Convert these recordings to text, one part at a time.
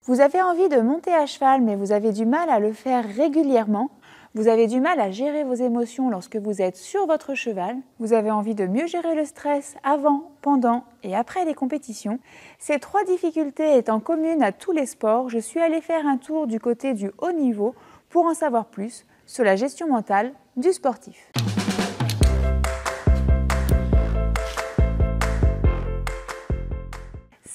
Vous avez envie de monter à cheval, mais vous avez du mal à le faire régulièrement. Vous avez du mal à gérer vos émotions lorsque vous êtes sur votre cheval. Vous avez envie de mieux gérer le stress avant, pendant et après les compétitions. Ces 3 difficultés étant communes à tous les sports, je suis allée faire un tour du côté du haut niveau pour en savoir plus sur la gestion mentale du sportif.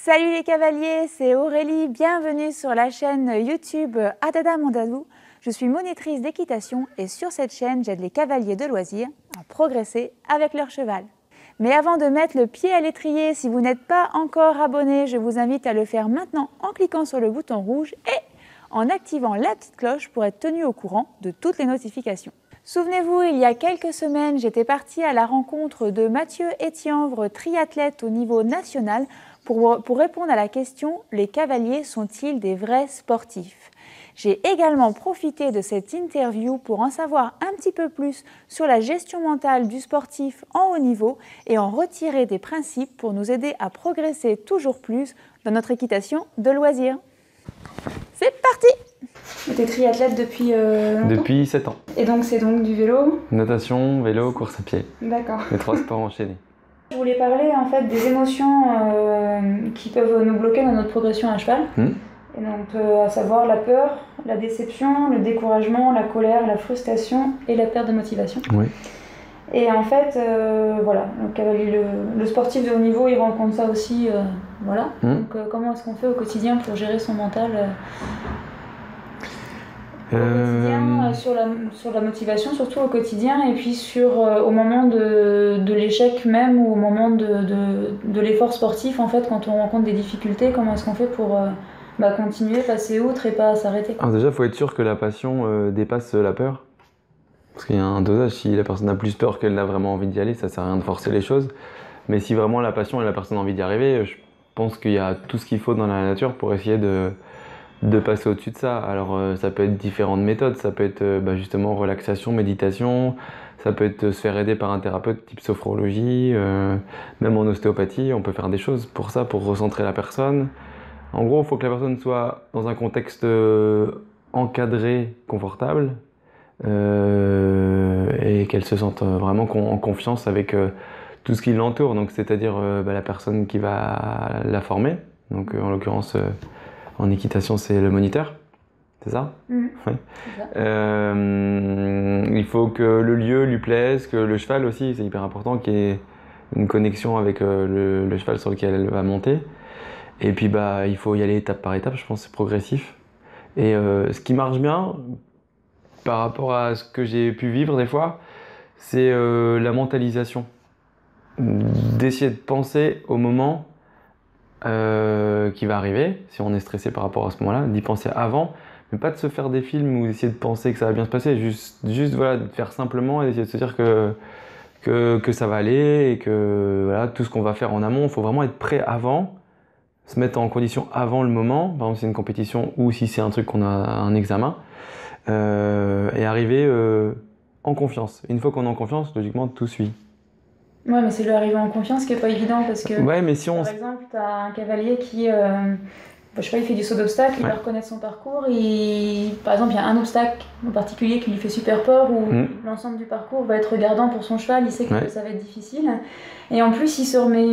Salut les cavaliers, c'est Aurélie, bienvenue sur la chaîne YouTube Adada Mondadou. Je suis monitrice d'équitation et sur cette chaîne, j'aide les cavaliers de loisirs à progresser avec leur cheval. Mais avant de mettre le pied à l'étrier, si vous n'êtes pas encore abonné, je vous invite à le faire maintenant en cliquant sur le bouton rouge et en activant la petite cloche pour être tenu au courant de toutes les notifications. Souvenez-vous, il y a quelques semaines, j'étais partie à la rencontre de Mathieu Etienvre, triathlète au niveau national, pour répondre à la question « Les cavaliers sont-ils des vrais sportifs ?» J'ai également profité de cette interview pour en savoir un petit peu plus sur la gestion mentale du sportif en haut niveau et en retirer des principes pour nous aider à progresser toujours plus dans notre équitation de loisirs. C'est parti! Tu es triathlète depuis longtemps ? Depuis 7 ans. Et donc c'est donc du vélo ? Natation, vélo, course à pied. D'accord. Les 3 sports enchaînés. Je voulais parler en fait des émotions qui peuvent nous bloquer dans notre progression à cheval. Et donc à savoir la peur, la déception, le découragement, la colère, la frustration et la perte de motivation. Oui. Et en fait, voilà, le sportif de haut niveau, il rencontre ça aussi, voilà. Donc comment est-ce qu'on fait au quotidien pour gérer son mental au quotidien, sur la motivation, surtout au quotidien, et puis au moment de l'échec même, ou au moment de l'effort sportif, en fait, quand on rencontre des difficultés, comment est-ce qu'on fait pour continuer, passer outre et pas s'arrêter, quoi. Alors déjà, il faut être sûr que la passion dépasse la peur. Parce qu'il y a un dosage, si la personne a plus peur qu'elle n'a vraiment envie d'y aller, ça sert à rien de forcer les choses. Mais si vraiment la passion et la personne a envie d'y arriver, je pense qu'il y a tout ce qu'il faut dans la nature pour essayer de passer au-dessus de ça. Alors ça peut être différentes méthodes, ça peut être justement relaxation, méditation, ça peut être se faire aider par un thérapeute type sophrologie, même en ostéopathie, on peut faire des choses pour ça, pour recentrer la personne. En gros, il faut que la personne soit dans un contexte encadré, confortable, et qu'elle se sente vraiment en confiance avec tout ce qui l'entoure, donc c'est-à-dire la personne qui va la former, donc en l'occurrence en équitation c'est le moniteur, c'est ça ? Ouais. C'est ça. Il faut que le lieu lui plaise, que le cheval aussi, c'est hyper important, qu'il y ait une connexion avec le cheval sur lequel elle va monter. Et puis il faut y aller étape par étape, je pense que c'est progressif. Et ce qui marche bien, par rapport à ce que j'ai pu vivre des fois, c'est la mentalisation. D'essayer de penser au moment qui va arriver, si on est stressé par rapport à ce moment-là, d'y penser avant, mais pas de se faire des films ou d'essayer de penser que ça va bien se passer, juste voilà, de faire simplement et d'essayer de se dire que ça va aller et que voilà, tout ce qu'on va faire en amont, il faut vraiment être prêt avant, se mettre en condition avant le moment, par exemple si c'est une compétition ou si c'est un truc qu'on a un examen, et arriver en confiance. Une fois qu'on est en confiance, logiquement tout suit. Ouais, mais c'est l'arrivée en confiance qui est pas évident parce que, ouais, mais si par exemple, tu as un cavalier qui, je sais pas, il fait du saut d'obstacle, il va reconnaître son parcours, par exemple, il y a un obstacle en particulier qui lui fait super peur ou l'ensemble du parcours va être regardant pour son cheval, il sait que ça va être difficile. Et en plus, il se remet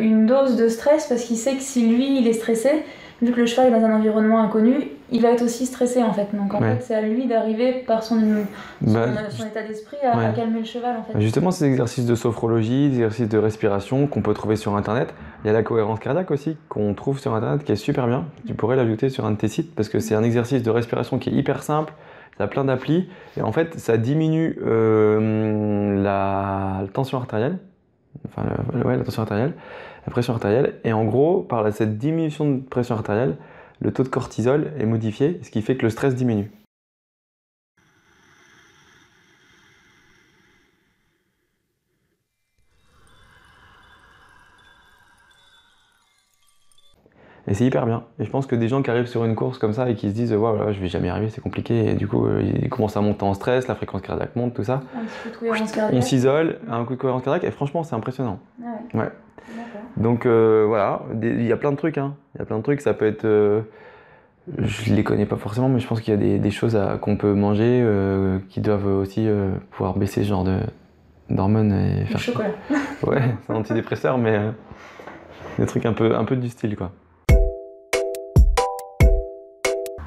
une dose de stress parce qu'il sait que si lui, il est stressé, vu que le cheval est dans un environnement inconnu, il va être aussi stressé en fait. Donc en fait, c'est à lui d'arriver par son état d'esprit à calmer le cheval en fait. Justement, ces exercices de sophrologie, des exercices de respiration qu'on peut trouver sur internet. Il y a la cohérence cardiaque aussi qu'on trouve sur internet qui est super bien. Tu pourrais l'ajouter sur un de tes sites parce que c'est un exercice de respiration qui est hyper simple. Ça a plein d'applis et en fait, ça diminue la tension artérielle. Enfin, la tension artérielle, la pression artérielle. Et en gros, par cette diminution de pression artérielle, le taux de cortisol est modifié, ce qui fait que le stress diminue. Et c'est hyper bien. Et je pense que des gens qui arrivent sur une course comme ça et qui se disent wow, je vais jamais y arriver, c'est compliqué, et du coup ils commencent à monter en stress, la fréquence cardiaque monte, tout ça. Un petit peu de cohérence cardiaque. On s'isole, un coup de cohérence cardiaque, et franchement c'est impressionnant. Ah ouais. Donc voilà, il y a plein de trucs. Il y a plein de trucs, ça peut être Je les connais pas forcément, mais je pense qu'il y a des choses qu'on peut manger qui doivent aussi pouvoir baisser ce genre d'hormones et Le chocolat. Ouais, c'est un antidépresseur, mais des trucs un peu du style, quoi.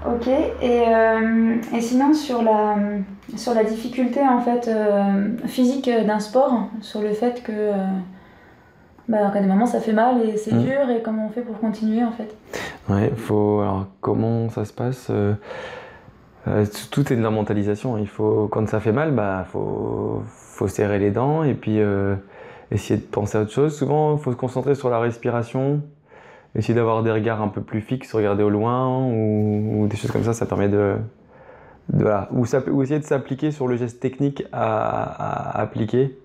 Ok, et sinon sur la difficulté en fait physique d'un sport, sur le fait que qu'à des moments ça fait mal et c'est dur, et comment on fait pour continuer en fait? Ouais, alors comment ça se passe? Tout est de la mentalisation. Quand ça fait mal, faut serrer les dents et puis essayer de penser à autre chose. Souvent, il faut se concentrer sur la respiration, essayer d'avoir des regards un peu plus fixes, regarder au loin ou des choses comme ça permet voilà. Ou essayer de s'appliquer sur le geste technique à appliquer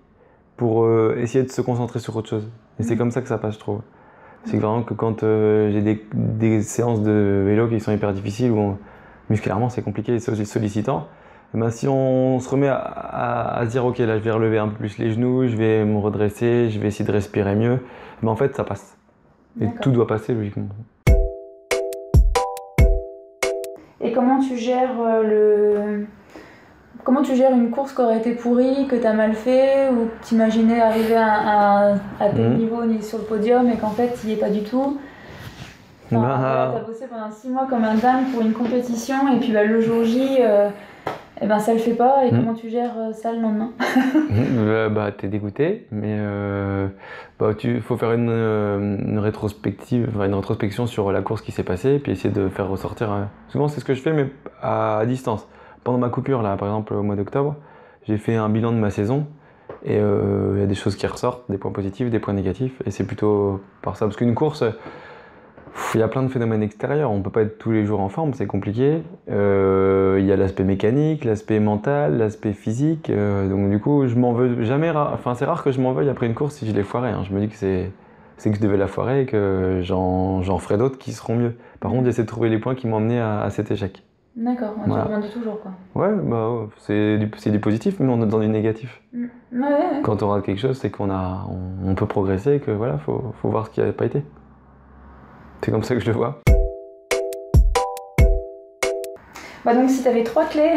pour essayer de se concentrer sur autre chose. Et c'est comme ça que ça passe, je trouve. C'est vraiment que quand j'ai des séances de vélo qui sont hyper difficiles, musculairement c'est compliqué et sollicitant, si on se remet à se dire ok, là je vais relever un peu plus les genoux, je vais me redresser, je vais essayer de respirer mieux, en fait ça passe. Et tout doit passer logiquement. Et comment tu gères une course qui aurait été pourrie, que tu as mal fait, ou que tu imaginais arriver à tel niveau ni sur le podium et qu'en fait il n'y est pas du tout? Tu as bossé pendant 6 mois comme un dingue pour une compétition et puis le jour J, ça le fait pas, et comment tu gères ça le lendemain? T'es dégoûté, mais faut faire une rétrospection sur la course qui s'est passée et puis essayer de faire ressortir. Souvent c'est ce que je fais, mais à distance. Pendant ma coupure là, par exemple au mois d'octobre, j'ai fait un bilan de ma saison et il y a des choses qui ressortent, des points positifs, des points négatifs, et c'est plutôt par ça, parce qu'une course, il y a plein de phénomènes extérieurs, on peut pas être tous les jours en forme, c'est compliqué. Il y a l'aspect mécanique, l'aspect mental, l'aspect physique, donc du coup je m'en veux jamais, c'est rare que je m'en veuille après une course si je l'ai foirée, hein. Je me dis que c'est que je devais la foirer et que j'en ferai d'autres qui seront mieux. Par contre, j'essaie de trouver les points qui m'ont amené à cet échec. D'accord, tu rebondis toujours quoi. Ouais, c'est du positif, mais on est dans du négatif. Ouais. Quand on rate quelque chose, c'est on peut progresser et que voilà, faut voir ce qui n'a pas été. C'est comme ça que je le vois. Donc si tu avais 3 clés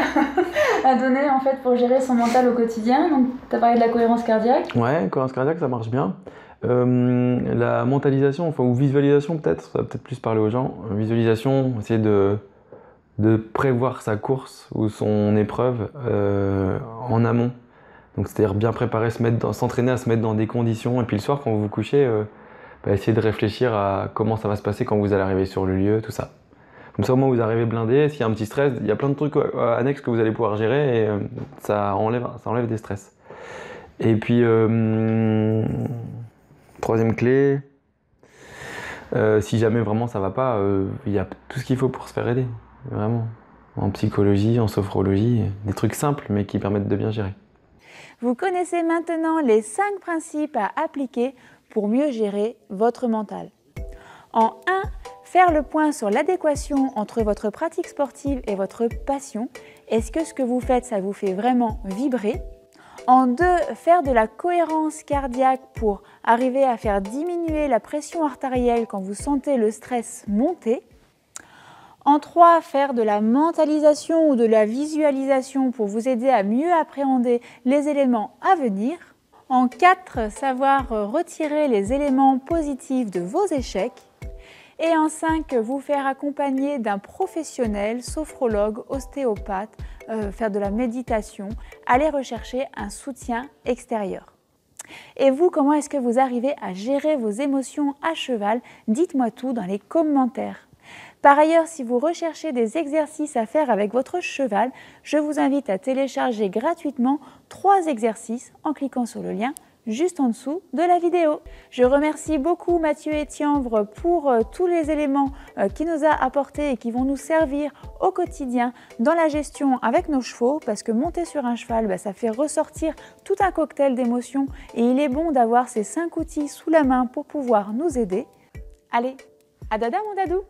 à donner en fait pour gérer son mental au quotidien, donc tu as parlé de la cohérence cardiaque. Ouais, cohérence cardiaque, ça marche bien. La mentalisation, ou visualisation peut-être, ça va peut-être plus parler aux gens. Visualisation, essayer de prévoir sa course ou son épreuve en amont. Donc c'est-à-dire bien préparer, s'entraîner à se mettre dans des conditions, et puis le soir quand vous vous couchez, essayez de réfléchir à comment ça va se passer quand vous allez arriver sur le lieu, tout ça. Comme ça au moins vous arrivez blindé, s'il y a un petit stress, il y a plein de trucs annexes que vous allez pouvoir gérer, et ça enlève des stress. Et puis troisième clé, si jamais vraiment ça va pas, il y a tout ce qu'il faut pour se faire aider, vraiment. En psychologie, en sophrologie, des trucs simples mais qui permettent de bien gérer. Vous connaissez maintenant les 5 principes à appliquer pour mieux gérer votre mental. En 1, faire le point sur l'adéquation entre votre pratique sportive et votre passion. Est-ce que ce que vous faites, ça vous fait vraiment vibrer? En 2, faire de la cohérence cardiaque pour arriver à faire diminuer la pression artérielle quand vous sentez le stress monter. En 3, faire de la mentalisation ou de la visualisation pour vous aider à mieux appréhender les éléments à venir. En 4, savoir retirer les éléments positifs de vos échecs. Et en 5, vous faire accompagner d'un professionnel, sophrologue, ostéopathe, faire de la méditation, aller rechercher un soutien extérieur. Et vous, comment est-ce que vous arrivez à gérer vos émotions à cheval? Dites-moi tout dans les commentaires. Par ailleurs, si vous recherchez des exercices à faire avec votre cheval, je vous invite à télécharger gratuitement 3 exercices en cliquant sur le lien juste en dessous de la vidéo. Je remercie beaucoup Mathieu Etiambre pour tous les éléments qu'il nous a apportés et qui vont nous servir au quotidien dans la gestion avec nos chevaux, parce que monter sur un cheval, ça fait ressortir tout un cocktail d'émotions, et il est bon d'avoir ces 5 outils sous la main pour pouvoir nous aider. Allez, à dada mon dadou!